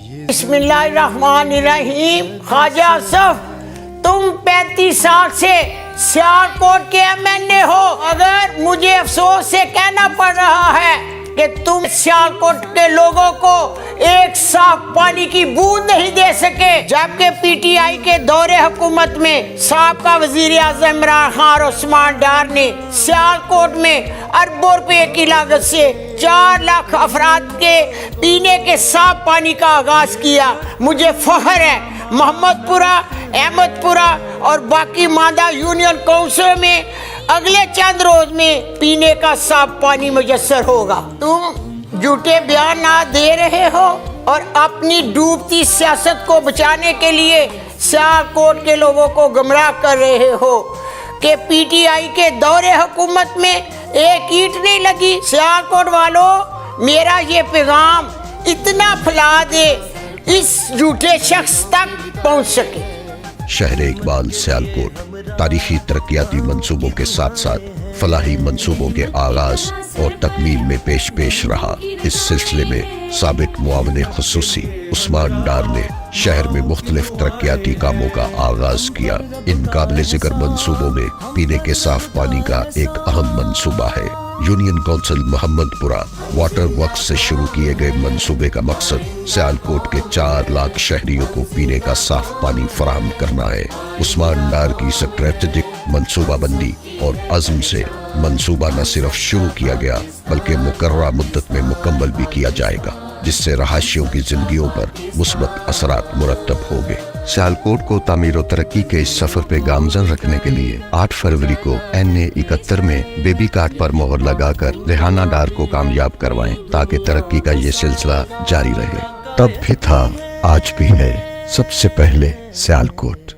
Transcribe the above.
बिस्मिल्लाहिर्रहमानिर्रहीम। ख्वाजा असफ, तुम 35 साल से सियालकोट के MNA हो। अगर मुझे अफसोस से कहना पड़ रहा है कि तुम सियालकोट के लोगों को एक साफ पानी की बूंद नहीं दे सके, जबकि PTI के दौरे हुकूमत में साबका वजीर आज़म इमरान खान और उस्मान डार ने सियालकोट में अरबों रुपए की लागत से 4 लाख अफराद के पीने के साफ पानी का आगाज किया। मुझे फख्र है मोहम्मदपुरा, अहमदपुरा और बाकी मादा यूनियन काउंसिल में अगले चंद रोज में पीने का साफ पानी मुयस्सर होगा। तुम झूठे बयान ना दे रहे हो और अपनी डूबती सियासत को बचाने के लिए सियालकोट के लोगों को गुमराह कर रहे हो कि PTI के दौरे हुकूमत में एक ईंट नहीं लगी। सियालकोट वालों, मेरा ये पैगाम इतना फैला दे इस झूठे शख्स तक पहुंच सके। शहर इकबाल सियालकोट तारीखी तरक्याती मंसूबों के साथ साथ फलाही मंसूबों के आगाज और तकमील में पेश रहा। इस सिलसिले में साबिक मुआविन खुसूसी उस्मान डार ने शहर में मुख्तलिफ तरक्याती कामों का आगाज किया। इन काबिल जिक्र मंसूबों में पीने के साफ पानी का एक अहम मंसूबा है। Union council Mohammadpura water works से शुरू किए गए मंसूबे का मकसद सियालकोट के 4 लाख शहरियों को पीने का साफ पानी फराहम करना है। उस्मान डार की स्ट्रेटेजिक मंसूबाबंदी और अज़्म से मंसूबा न सिर्फ शुरू किया गया बल्कि मुकर्ररा मुद्दत में मुकम्मल भी किया जाएगा, जिससे रहायशियों की जिंदगियों पर मुस्बत असरात मुरतब होंगे। सियालकोट को तामीर और तरक्की के इस सफर पे गामजन रखने के लिए 8 फरवरी को NA 71 में बेबी कार्ड पर मोहर लगाकर रेहाना डार को कामयाब करवाएं, ताकि तरक्की का ये सिलसिला जारी रहे। तब भी था, आज भी है, सबसे पहले सियालकोट।